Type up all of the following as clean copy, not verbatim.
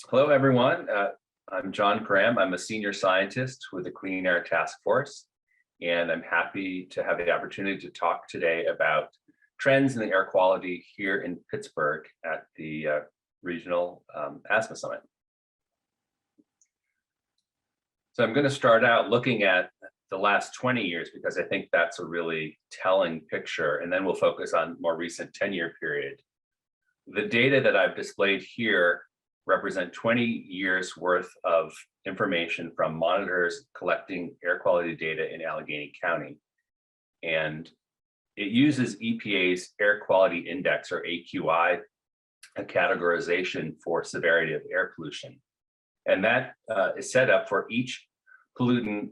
Hello, everyone. I'm John Graham. I'm a senior scientist with the Clean Air Task Force, and I'm happy to have the opportunity to talk today about trends in the air quality here in Pittsburgh at the Regional Asthma Summit. So I'm going to start out looking at the last 20 years because I think that's a really telling picture, and then we'll focus on more recent 10-year period. The data that I've displayed here represent 20 years worth of information from monitors collecting air quality data in Allegheny County. And it uses EPA's Air Quality Index, or AQI, a categorization for severity of air pollution. And that is set up for each pollutant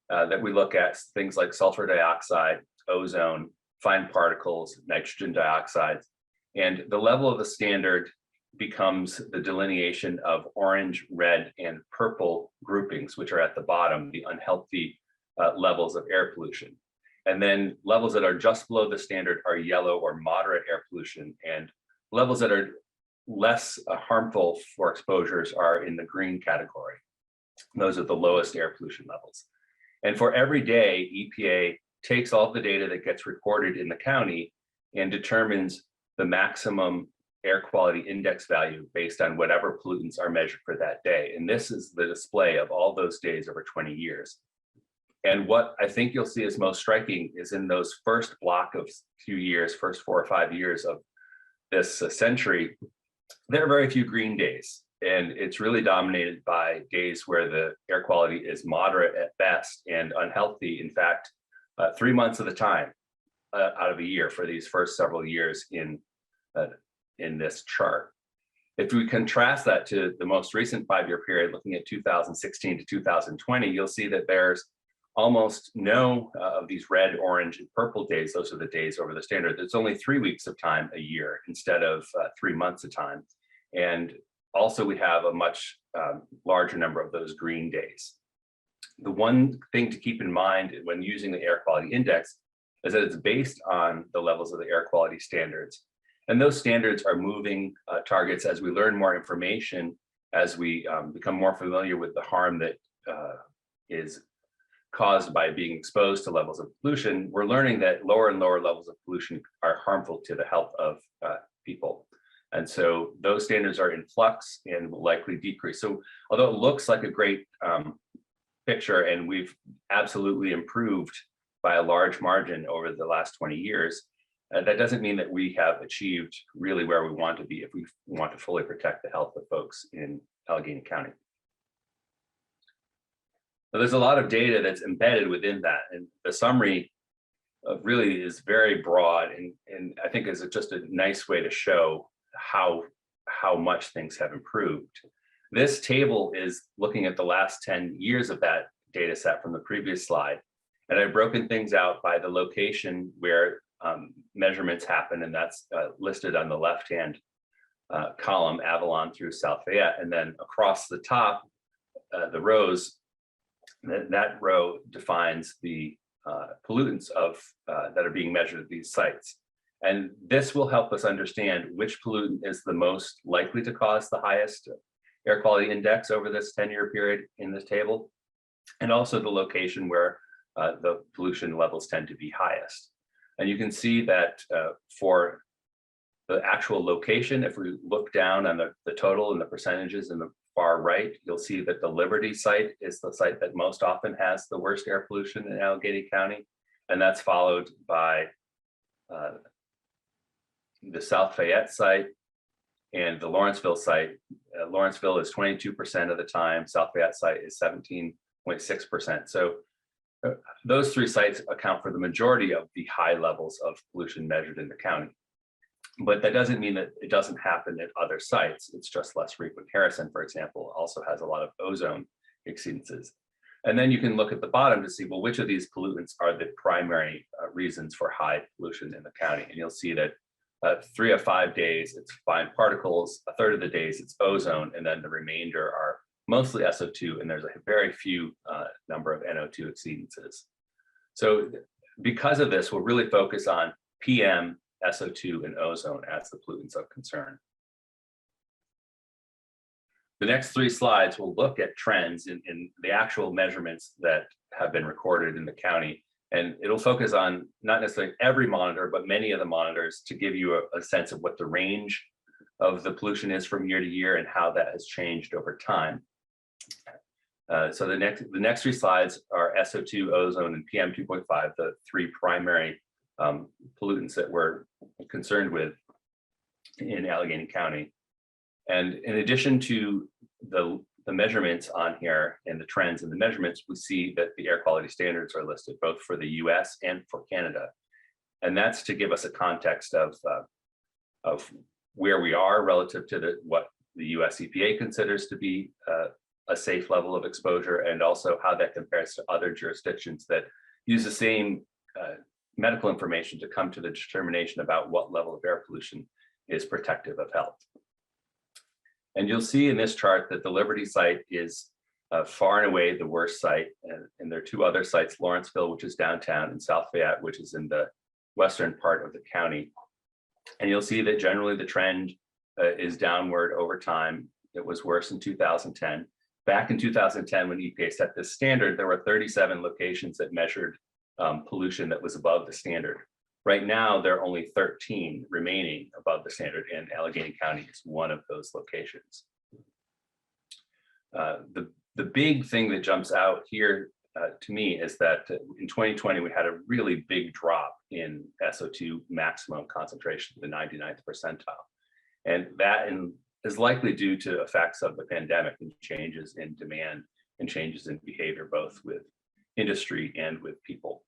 that we look at, things like sulfur dioxide, ozone, fine particles, nitrogen dioxide. And the level of the standard becomes the delineation of orange, red, and purple groupings, which are at the bottom, the unhealthy levels of air pollution. And then levels that are just below the standard are yellow or moderate air pollution, and levels that are less harmful for exposures are in the green category. Those are the lowest air pollution levels. And for every day, EPA takes all the data that gets recorded in the county and determines the maximum air quality index value based on whatever pollutants are measured for that day. And this is the display of all those days over 20 years. And what I think you'll see is most striking is in those first block of few years, first 4 or 5 years of this century, there are very few green days. And it's really dominated by days where the air quality is moderate at best and unhealthy, in fact, 3 months of the time out of a year for these first several years in this chart. If we contrast that to the most recent 5-year period, looking at 2016 to 2020, you'll see that there's almost no of these red, orange, and purple days. Those are the days over the standard. There's only 3 weeks of time a year instead of 3 months of time. And also we have a much larger number of those green days. The one thing to keep in mind when using the air quality index is that it's based on the levels of the air quality standards. And those standards are moving targets as we learn more information, as we become more familiar with the harm that is caused by being exposed to levels of pollution. We're learning that lower and lower levels of pollution are harmful to the health of people. And so those standards are in flux and will likely decrease. So although it looks like a great picture, and we've absolutely improved by a large margin over the last 20 years, that doesn't mean that we have achieved really where we want to be if we want to fully protect the health of folks in Allegheny County. So there's a lot of data that's embedded within that, and the summary really is very broad, and I think is just a nice way to show how much things have improved. This table is looking at the last 10 years of that data set from the previous slide, and I've broken things out by the location where measurements happen, and that's listed on the left-hand column, Avalon through South Fayette, and then across the top, the rows, that row defines the pollutants that are being measured at these sites. And this will help us understand which pollutant is the most likely to cause the highest air quality index over this 10-year period in this table, and also the location where the pollution levels tend to be highest. And you can see that for the actual location, if we look down on the total and the percentages in the far right, you'll see that the Liberty site is the site that most often has the worst air pollution in Allegheny County. And that's followed by the South Fayette site and the Lawrenceville site. Lawrenceville is 22% of the time, South Fayette site is 17.6%. So those 3 sites account for the majority of the high levels of pollution measured in the county. But that doesn't mean that it doesn't happen at other sites. It's just less frequent. Harrison, for example, also has a lot of ozone exceedances. And then you can look at the bottom to see, well, which of these pollutants are the primary reasons for high pollution in the county? And you'll see that 3 of 5 days, it's fine particles, a third of the days it's ozone, and then the remainder are mostly SO2, and there's a very few number of NO2 exceedances. So because of this, we'll really focus on PM, SO2, and ozone as the pollutants of concern. The next three slides will look at trends in the actual measurements that have been recorded in the county. And it'll focus on not necessarily every monitor, but many of the monitors to give you a sense of what the range of the pollution is from year to year and how that has changed over time. So the next three slides are SO2, ozone, and PM 2.5, the three primary pollutants that we're concerned with in Allegheny County. And in addition to the measurements on here and the trends in the measurements, we see that the air quality standards are listed both for the US and for Canada. And that's to give us a context of where we are relative to what the US EPA considers to be a safe level of exposure, and also how that compares to other jurisdictions that use the same medical information to come to the determination about what level of air pollution is protective of health. And you'll see in this chart that the Liberty site is far and away the worst site. And there are two other sites, Lawrenceville, which is downtown, and South Fayette, which is in the western part of the county. And you'll see that generally the trend is downward over time. It was worse in 2010. Back in 2010, when EPA set this standard, there were 37 locations that measured pollution that was above the standard. Right now, there are only 13 remaining above the standard, and Allegheny County is one of those locations. The big thing that jumps out here to me is that in 2020, we had a really big drop in SO2 maximum concentration, the 99th percentile. And that is likely due to effects of the pandemic and changes in demand and changes in behavior, both with industry and with people.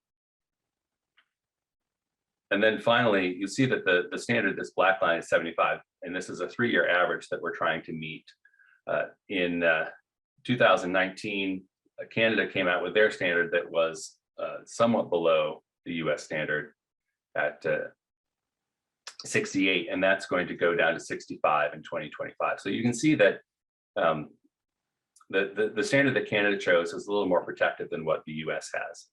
And then finally, you see that the standard, this black line, is 75, and this is a 3-year average that we're trying to meet. In 2019, Canada came out with their standard that was somewhat below the US standard at 68, and that's going to go down to 65 in 2025. So you can see that the standard that Canada chose is a little more protective than what the US has.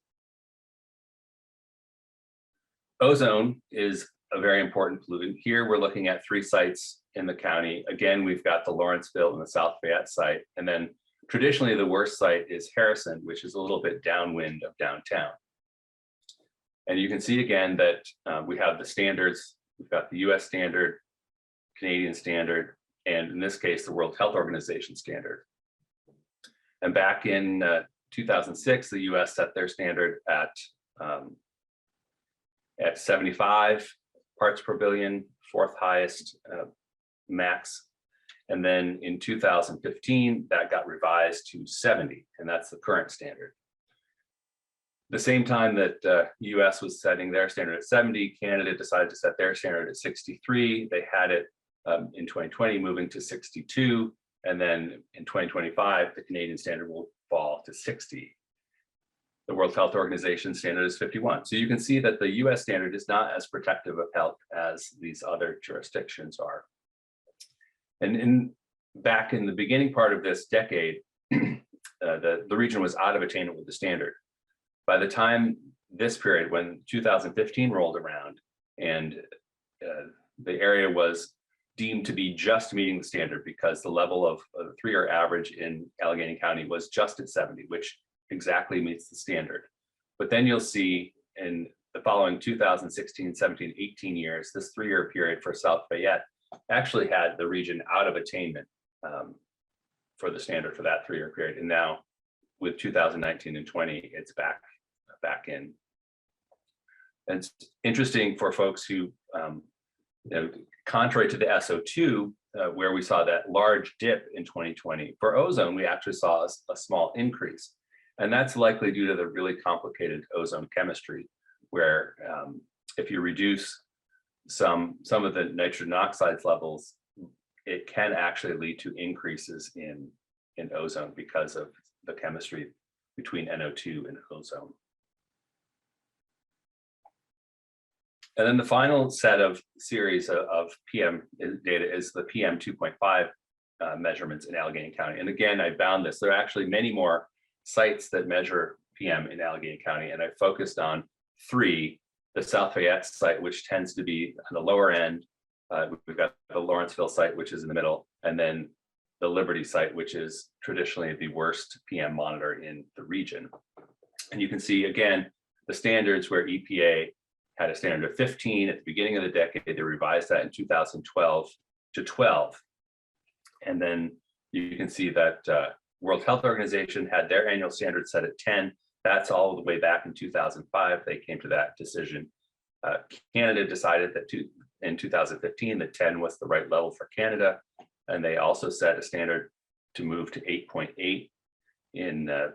Ozone is a very important pollutant. Here we're looking at 3 sites in the county. Again, we've got the Lawrenceville and the South Fayette site. And then traditionally the worst site is Harrison, which is a little bit downwind of downtown. And you can see again that we have the standards. We've got the US standard, Canadian standard, and in this case, the World Health Organization standard. And back in 2006, the US set their standard at 75 parts per billion, 4th highest max. And then in 2015, that got revised to 70, and that's the current standard. The same time that US was setting their standard at 70, Canada decided to set their standard at 63. They had it in 2020 moving to 62, and then in 2025, the Canadian standard will fall to 60. The World Health Organization standard is 51. So you can see that the US standard is not as protective of health as these other jurisdictions are. And back in the beginning part of this decade, the region was out of attainment with the standard. By the time this period, when 2015 rolled around and the area was deemed to be just meeting the standard because the level of the 3-year average in Allegheny County was just at 70, which exactly meets the standard. But then you'll see in the following 2016, 17, 18 years, this 3-year period for South Fayette actually had the region out of attainment for the standard for that 3-year period. And now with 2019 and 20, it's back in. And it's interesting for folks who, contrary to the SO2, where we saw that large dip in 2020, for ozone, we actually saw a small increase. And that's likely due to the really complicated ozone chemistry, where if you reduce some of the nitrogen oxides levels, it can actually lead to increases in ozone because of the chemistry between NO2 and ozone. And then the final set of series of PM data is the PM 2.5 measurements in Allegheny County. And again, I found this. There are actually many more sites that measure PM in Allegheny County, and I focused on 3, the South Fayette site, which tends to be on the lower end. We've got the Lawrenceville site, which is in the middle, and then the Liberty site, which is traditionally the worst PM monitor in the region. And you can see, again, the standards where EPA had a standard of 15 at the beginning of the decade. They revised that in 2012 to 12. And then you can see that World Health Organization had their annual standard set at 10. That's all the way back in 2005. They came to that decision. Canada decided that in 2015 that 10 was the right level for Canada. And they also set a standard to move to 8.8 in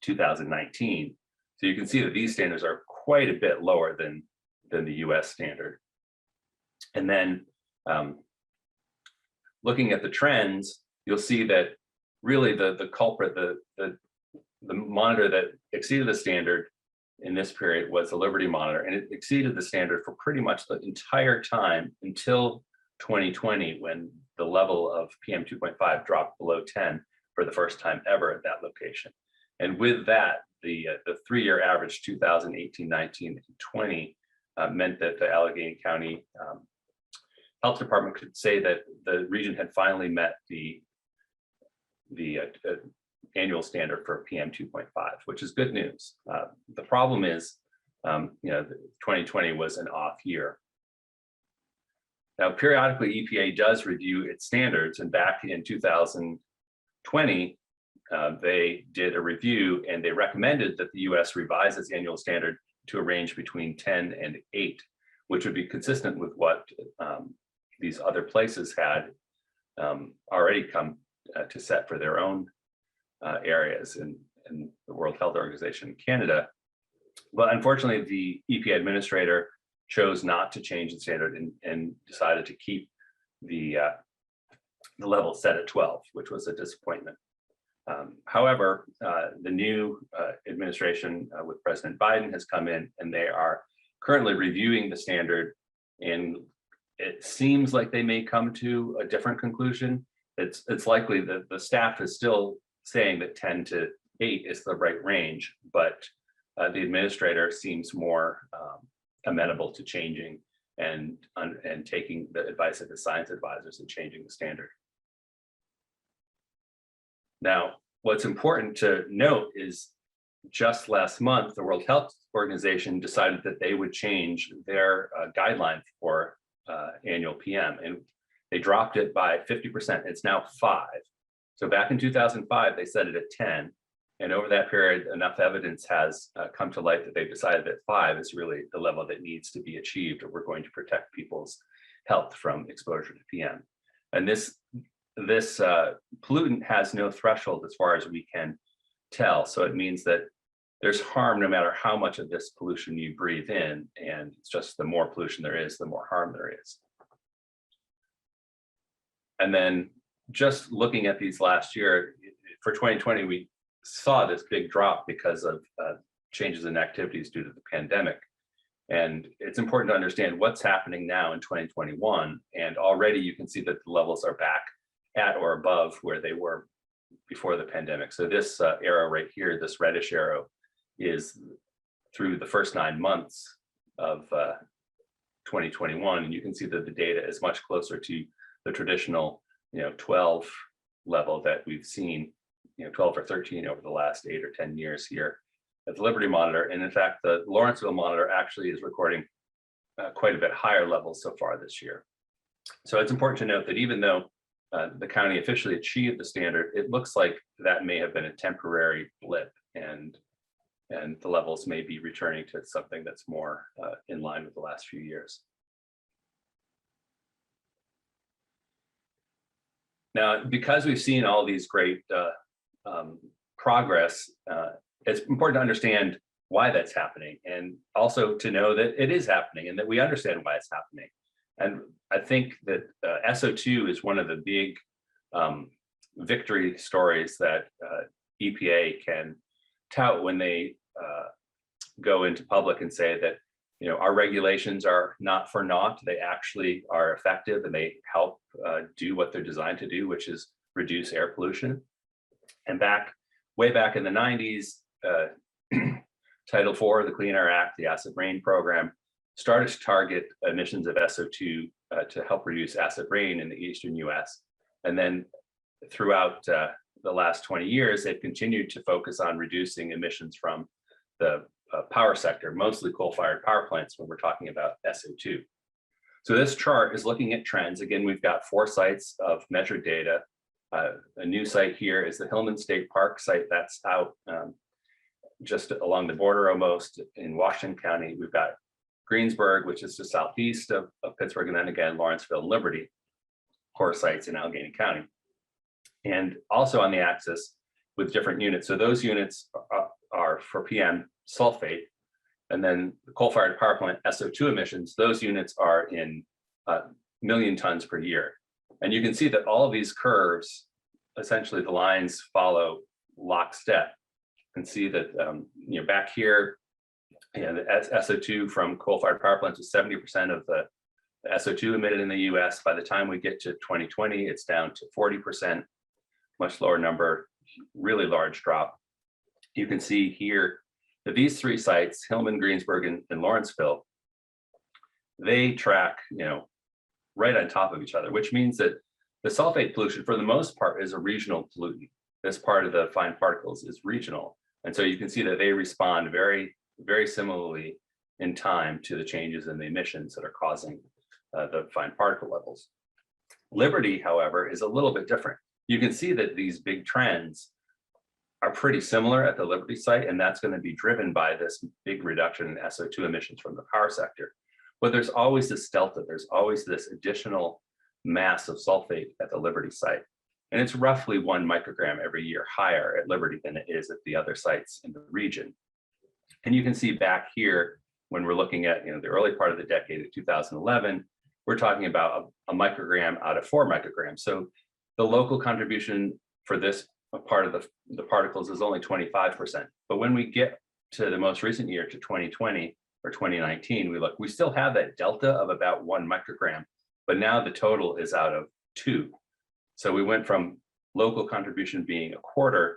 2019. So you can see that these standards are quite a bit lower than the US standard. And then looking at the trends, you'll see that really the culprit, the monitor that exceeded the standard in this period was the Liberty monitor, and it exceeded the standard for pretty much the entire time until 2020, when the level of PM 2.5 dropped below 10 for the first time ever at that location. And with that, the 3-year average 2018, 19, and 20 meant that the Allegheny County Health Department could say that the region had finally met the annual standard for PM 2.5, which is good news. The problem is, 2020 was an off year. Now, periodically, EPA does review its standards, and back in 2020, they did a review and they recommended that the US revise its annual standard to a range between 10 and 8, which would be consistent with what these other places had already come to set for their own areas in the World Health Organization in Canada. But unfortunately, the EPA administrator chose not to change the standard and decided to keep the level set at 12, which was a disappointment. However, the new administration with President Biden has come in, and they are currently reviewing the standard, and it seems like they may come to a different conclusion. It's likely that the staff is still saying that 10 to 8 is the right range, but the administrator seems more amenable to changing and taking the advice of his science advisors and changing the standard. Now, what's important to note is just last month, the World Health Organization decided that they would change their guideline for annual PM, and they dropped it by 50%. It's now 5. So back in 2005, they set it at 10. And over that period, enough evidence has come to light that they've decided that 5 is really the level that needs to be achieved, or we're going to protect people's health from exposure to PM. And this pollutant has no threshold as far as we can tell. So it means that there's harm no matter how much of this pollution you breathe in. And it's just the more pollution there is, the more harm there is. And then just looking at these last year, for 2020, we saw this big drop because of changes in activities due to the pandemic. And it's important to understand what's happening now in 2021. And already you can see that the levels are back at or above where they were before the pandemic. So this arrow right here, this reddish arrow, is through the first 9 months of 2021. And you can see that the data is much closer to the traditional 12 level that we've seen, 12 or 13 over the last 8 or 10 years here at the Liberty monitor. And in fact, the Lawrenceville monitor actually is recording quite a bit higher levels so far this year. So it's important to note that even though the county officially achieved the standard, it looks like that may have been a temporary blip, and the levels may be returning to something that's more in line with the last few years. Now, because we've seen all these great progress, it's important to understand why that's happening, and also to know that it is happening and that we understand why it's happening. And I think that SO2 is one of the big victory stories that EPA can tout when they go into public and say that our regulations are not for naught. They actually are effective, and they help do what they're designed to do, which is reduce air pollution. And way back in the 90s, Title IV of the Clean Air Act, the Acid Rain program, started to target emissions of SO2 to help reduce acid rain in the eastern US. And then throughout the last 20 years, they've continued to focus on reducing emissions from the power sector, mostly coal-fired power plants when we're talking about SO2. So this chart is looking at trends. Again, we've got 4 sites of measured data. A new site here is the Hillman State Park site that's out just along the border almost in Washington County. We've got Greensburg, which is just southeast of Pittsburgh, and then again, Lawrenceville and Liberty, core sites in Allegheny County. And also on the axis with different units. So those units are for PM sulfate, and then the coal-fired power plant SO2 emissions, those units are in million tons per year. And you can see that all of these curves, essentially the lines follow lockstep. You can see that back here, the SO2 from coal-fired power plants is 70% of the SO2 emitted in the US. By the time we get to 2020, it's down to 40%, much lower number, really large drop. You can see here that these 3 sites, Hillman, Greensburg, and Lawrenceville, they track, right on top of each other, which means that the sulfate pollution, for the most part, is a regional pollutant. This part of the fine particles is regional. And so you can see that they respond very, very similarly in time to the changes in the emissions that are causing the fine particle levels. Liberty, however, is a little bit different. You can see that these big trends are pretty similar at the Liberty site, and that's going to be driven by this big reduction in SO2 emissions from the power sector. But there's always this delta, there's always this additional mass of sulfate at the Liberty site. And it's roughly 1 microgram every year higher at Liberty than it is at the other sites in the region. And you can see back here, when we're looking at the early part of the decade of 2011, we're talking about a microgram out of 4 micrograms. So the local contribution for this part of the particles is only 25%. But when we get to the most recent year, to 2020 or 2019, we still have that delta of about 1 microgram, but now the total is out of 2. So we went from local contribution being 1/4.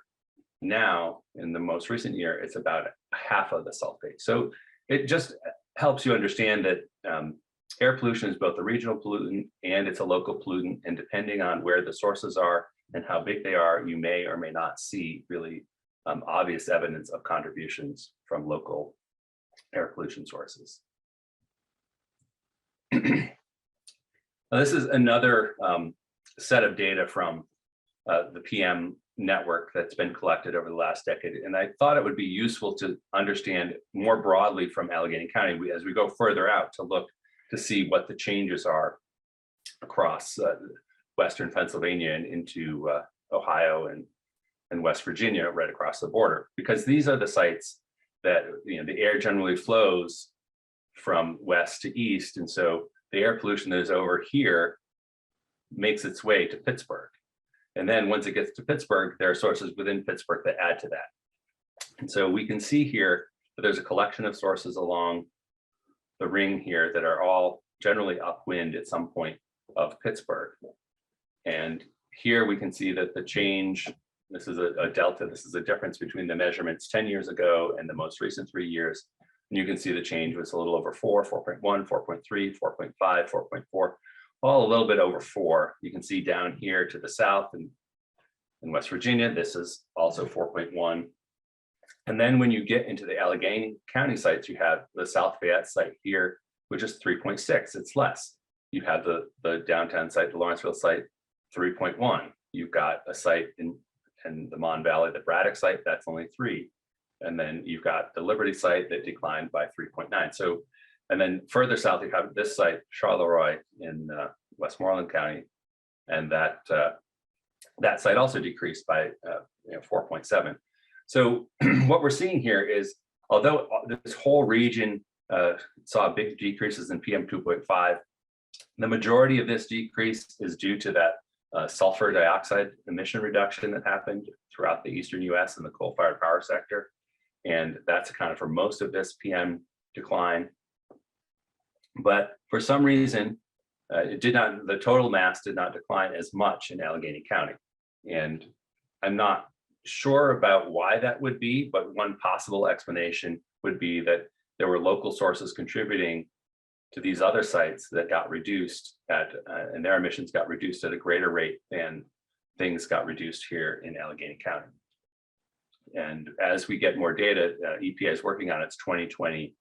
Now, in the most recent year, it's about half of the sulfate. So it just helps you understand that air pollution is both a regional pollutant and it's a local pollutant. And depending on where the sources are and how big they are, you may or may not see really obvious evidence of contributions from local air pollution sources. Now, this is another set of data from the PM network that's been collected over the last decade. And I thought it would be useful to understand more broadly from Allegheny County as we go further out to look to see what the changes are across Western Pennsylvania and into Ohio and West Virginia, right across the border, because these are the sites that the air generally flows from west to east. And so the air pollution that is over here makes its way to Pittsburgh. And then once it gets to Pittsburgh, there are sources within Pittsburgh that add to that. And so we can see here that there's a collection of sources along the ring here that are all generally upwind at some point of Pittsburgh. And here we can see that the change, this is a delta, this is a difference between the measurements 10 years ago and the most recent 3 years. And you can see the change was a little over 4, 4.1, 4.3, 4.5, 4.4. all a little bit over 4. You can see down here to the south in West Virginia, this is also 4.1. And then when you get into the Allegheny County sites, you have the South Fayette site here, which is 3.6, it's less. You have the downtown site, the Lawrenceville site, 3.1. You've got a site in the Mon Valley, the Braddock site, that's only 3. And then you've got the Liberty site that declined by 3.9. So, and then further south, you have this site, Charleroi in Westmoreland County, and that site also decreased by 4.7. So what we're seeing here is, although this whole region saw big decreases in PM 2.5, the majority of this decrease is due to that sulfur dioxide emission reduction that happened throughout the eastern US in the coal-fired power sector. And that's accounted for most of this PM decline. But for some reason, the total mass did not decline as much in Allegheny County. And I'm not sure about why that would be, but one possible explanation would be that there were local sources contributing to these other sites that got reduced and their emissions got reduced at a greater rate than things got reduced here in Allegheny County. And as we get more data, EPA is working on its 2020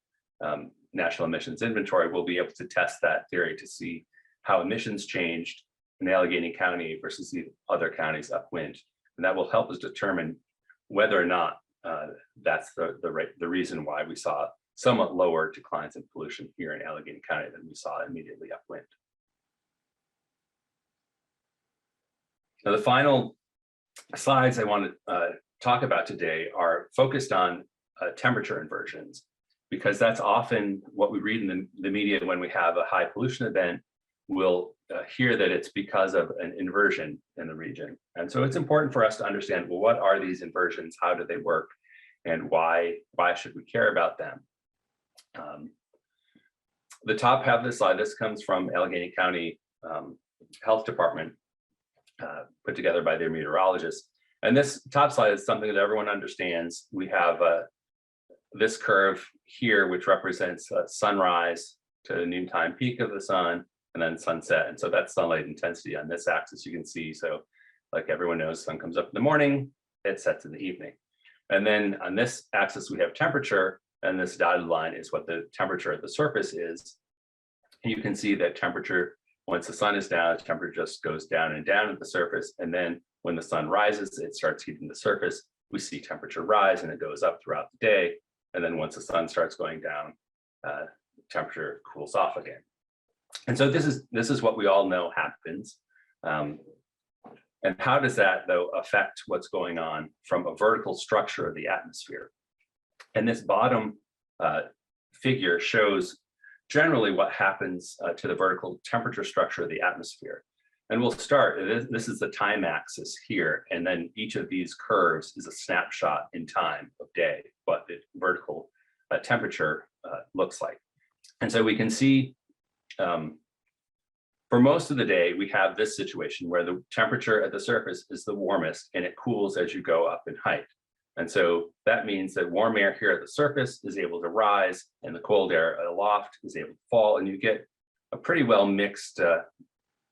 National Emissions Inventory. We'll be able to test that theory to see how emissions changed in Allegheny County versus the other counties upwind. And that will help us determine whether or not that's the reason why we saw somewhat lower declines in pollution here in Allegheny County than we saw immediately upwind. Now, the final slides I want to talk about today are focused on temperature inversions, because that's often what we read in the media when we have a high pollution event. We'll hear that it's because of an inversion in the region. And so it's important for us to understand, well, what are these inversions? How do they work? And why should we care about them? The top half of the slide, this comes from Allegheny County Health Department, put together by their meteorologists. And this top slide is something that everyone understands. We have this curve here, which represents sunrise to the noontime peak of the sun, and then sunset. And so that's sunlight intensity on this axis, you can see. So like everyone knows, sun comes up in the morning, it sets in the evening. And then on this axis, we have temperature, and this dotted line is what the temperature at the surface is. And you can see that temperature, once the sun is down, the temperature just goes down and down at the surface. And then when the sun rises, it starts heating the surface. We see temperature rise and it goes up throughout the day. And then once the sun starts going down, temperature cools off again. And so this is what we all know happens. And how does that, though, affect what's going on from a vertical structure of the atmosphere? And this bottom figure shows generally what happens to the vertical temperature structure of the atmosphere. And we'll start, this is the time axis here, and then each of these curves is a snapshot in time of day, what the vertical temperature looks like. And so we can see for most of the day, we have this situation where the temperature at the surface is the warmest and it cools as you go up in height. And so that means that warm air here at the surface is able to rise and the cold air aloft is able to fall, and you get a pretty well mixed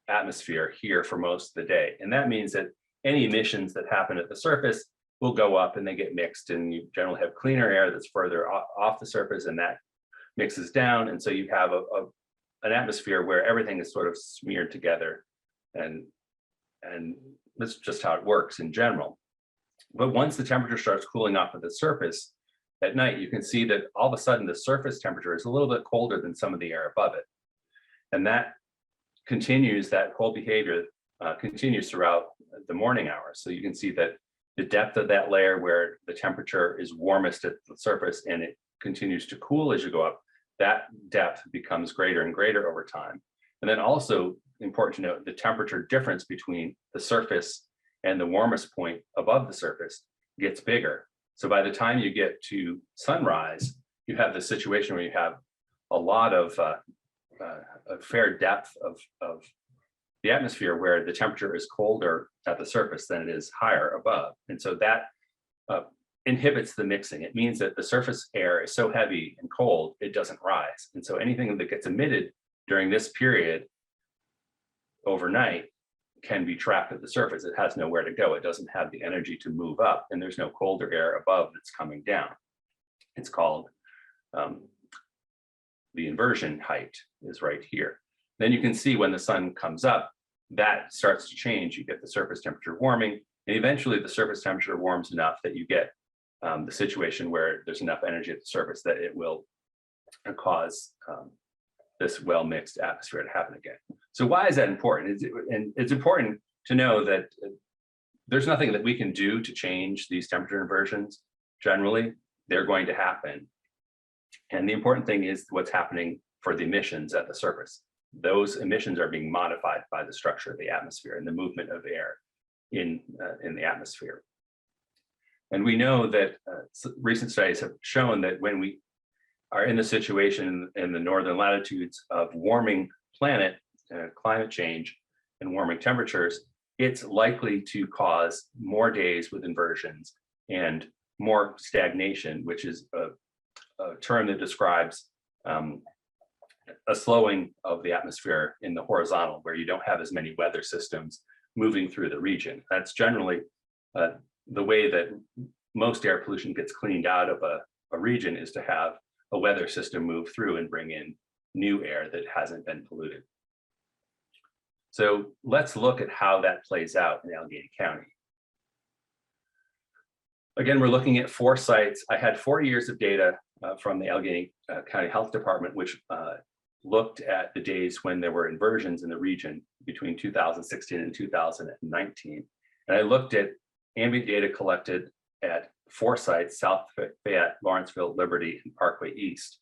atmosphere here for most of the day. And that means that any emissions that happen at the surface will go up and they get mixed, and you generally have cleaner air that's further off the surface and that mixes down. And so you have an atmosphere where everything is sort of smeared together, and that's just how it works in general. But once the temperature starts cooling off at the surface at night, you can see that all of a sudden the surface temperature is a little bit colder than some of the air above it. And that continues, that whole behavior continues throughout the morning hours. So you can see that the depth of that layer where the temperature is warmest at the surface and it continues to cool as you go up, that depth becomes greater and greater over time. And then also important to note, the temperature difference between the surface and the warmest point above the surface gets bigger. So by the time you get to sunrise, you have the situation where you have a lot of a fair depth of the atmosphere where the temperature is colder at the surface than it is higher above. And so that inhibits the mixing. It means that the surface air is so heavy and cold, it doesn't rise. And so anything that gets emitted during this period overnight can be trapped at the surface. It has nowhere to go. It doesn't have the energy to move up, and there's no colder air above that's coming down. It's called the inversion height is right here. Then you can see when the sun comes up, that starts to change. You get the surface temperature warming, and eventually the surface temperature warms enough that you get the situation where there's enough energy at the surface that it will cause this well-mixed atmosphere to happen again. So why is that important? It's important to know that there's nothing that we can do to change these temperature inversions. Generally, they're going to happen. And the important thing is what's happening for the emissions at the surface. Those emissions are being modified by the structure of the atmosphere and the movement of air in the atmosphere. And we know that recent studies have shown that when we are in the situation in the northern latitudes of warming planet, climate change and warming temperatures, it's likely to cause more days with inversions and more stagnation, which is a term that describes a slowing of the atmosphere in the horizontal, where you don't have as many weather systems moving through the region. That's generally the way that most air pollution gets cleaned out of a region, is to have a weather system move through and bring in new air that hasn't been polluted. So let's look at how that plays out in Allegheny County. Again, we're looking at 4 sites. I had 4 years of data from the Allegheny County Health Department, which looked at the days when there were inversions in the region between 2016 and 2019. And I looked at ambient data collected at 4 sites: South Fayette, Lawrenceville, Liberty, and Parkway East.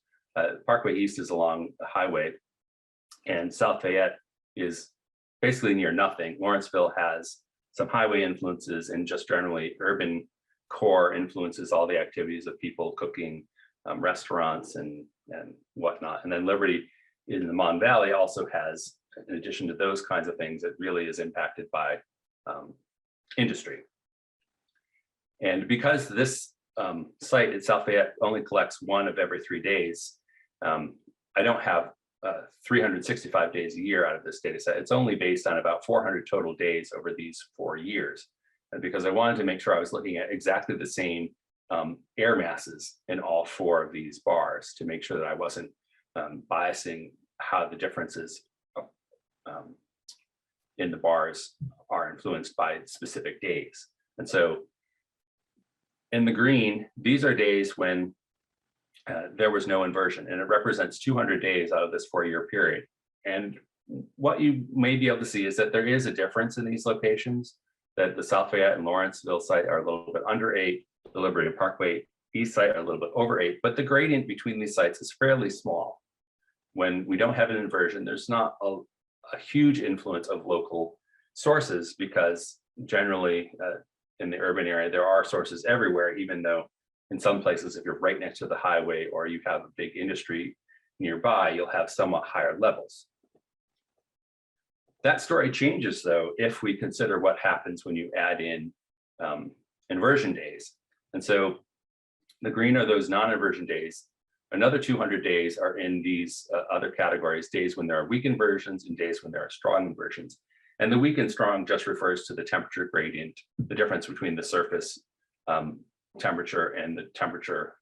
Parkway East is along the highway, and South Fayette is basically near nothing. Lawrenceville has some highway influences and just generally urban core influences all the activities of people cooking, restaurants and whatnot. And then Liberty in the Mon Valley also has, in addition to those kinds of things, it really is impacted by industry. And because this site at South Fayette only collects 1 of every 3 days, I don't have 365 days a year out of this data set. It's only based on about 400 total days over these 4 years. And because I wanted to make sure I was looking at exactly the same air masses in all 4 of these bars, to make sure that I wasn't biasing how the differences in the bars are influenced by specific days. And so in the green, these are days when there was no inversion, and it represents 200 days out of this 4-year period. And what you may be able to see is that there is a difference in these locations, that the South Fayette and Lawrenceville site are a little bit under 8, the Liberty and Parkway East site are a little bit over 8, but the gradient between these sites is fairly small. When we don't have an inversion, there's not a huge influence of local sources, because generally in the urban area, there are sources everywhere, even though in some places, if you're right next to the highway or you have a big industry nearby, you'll have somewhat higher levels. That story changes, though, if we consider what happens when you add in inversion days. And so the green are those non-inversion days. Another 200 days are in these other categories: days when there are weak inversions and days when there are strong inversions. And the weak and strong just refers to the temperature gradient, the difference between the surface temperature and the temperature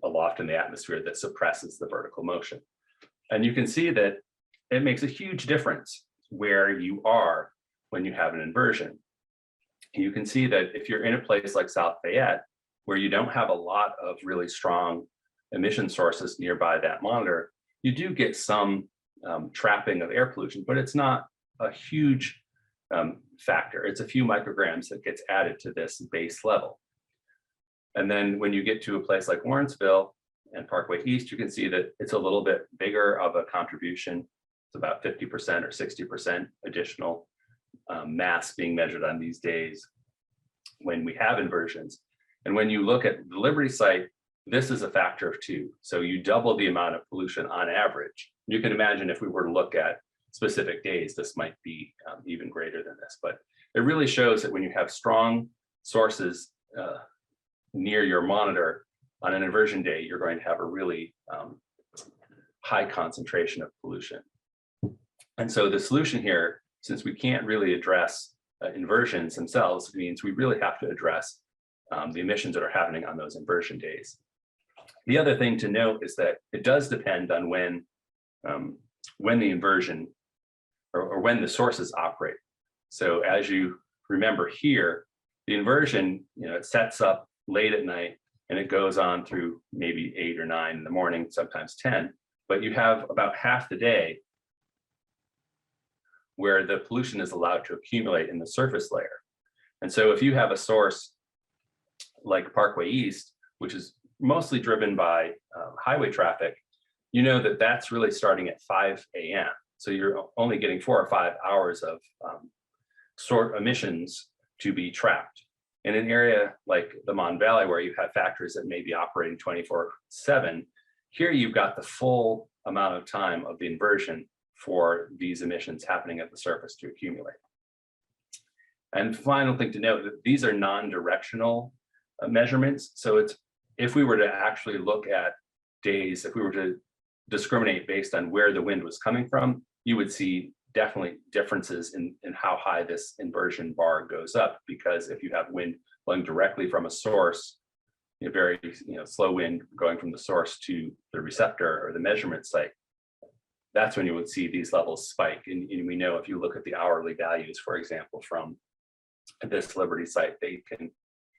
aloft in the atmosphere that suppresses the vertical motion. And you can see that it makes a huge difference where you are when you have an inversion. You can see that if you're in a place like South Fayette, where you don't have a lot of really strong emission sources nearby that monitor, you do get some trapping of air pollution, but it's not a huge factor. It's a few micrograms that gets added to this base level. And then when you get to a place like Lawrenceville and Parkway East, you can see that it's a little bit bigger of a contribution. It's about 50% or 60% additional mass being measured on these days when we have inversions. And when you look at the Liberty site, this is a factor of 2. So you double the amount of pollution on average. You can imagine if we were to look at specific days, this might be even greater than this. But it really shows that when you have strong sources near your monitor on an inversion day, you're going to have a really high concentration of pollution. And so the solution here, since we can't really address inversions themselves, means we really have to address the emissions that are happening on those inversion days. The other thing to note is that it does depend on when the inversion or when the sources operate. So as you remember here, the inversion, it sets up late at night and it goes on through maybe 8 or 9 in the morning, sometimes 10, but you have about half the day where the pollution is allowed to accumulate in the surface layer. And so if you have a source like Parkway East, which is mostly driven by highway traffic, you know that that's really starting at 5 a.m. So you're only getting 4 or 5 hours of emissions to be trapped. In an area like the Mon Valley, where you have factories that may be operating 24/7, here you've got the full amount of time of the inversion for these emissions happening at the surface to accumulate. And final thing to note, that these are non-directional measurements. So it's, if we were to actually look at days, if we were to discriminate based on where the wind was coming from, you would see definitely differences in how high this inversion bar goes up, because if you have wind blowing directly from a source, very slow wind going from the source to the receptor or the measurement site, that's when you would see these levels spike. And we know if you look at the hourly values, for example, from this Liberty site, they can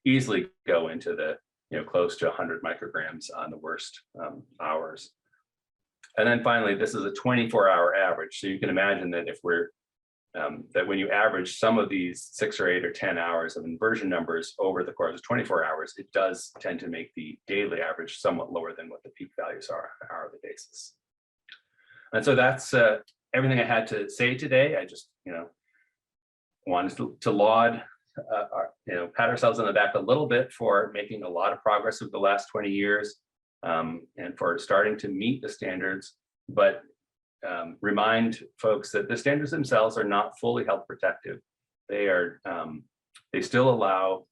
easily go into the close to 100 micrograms on the worst hours. And then finally, this is a 24-hour average. So you can imagine that if we're that when you average some of these 6 or 8 or 10 hours of inversion numbers over the course of 24 hours, it does tend to make the daily average somewhat lower than what the peak values are on an hourly basis. And so that's everything I had to say today. I just wanted to laud, pat ourselves on the back a little bit for making a lot of progress over the last 20 years and for starting to meet the standards, but remind folks that the standards themselves are not fully health protective. They still allow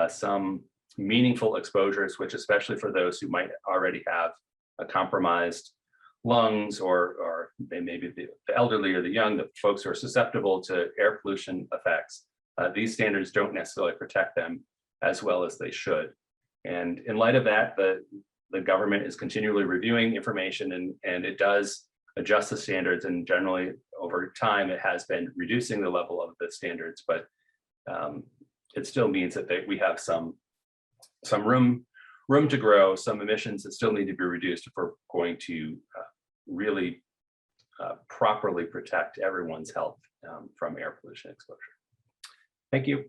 some meaningful exposures, which especially for those who might already have a compromised lungs, or they may be the elderly or the young, the folks who are susceptible to air pollution effects. These standards don't necessarily protect them as well as they should. And in light of that, the government is continually reviewing information, and it does adjust the standards, and generally over time it has been reducing the level of the standards, but it still means that we have some room to grow, some emissions that still need to be reduced if we're going to really properly protect everyone's health from air pollution exposure. Thank you.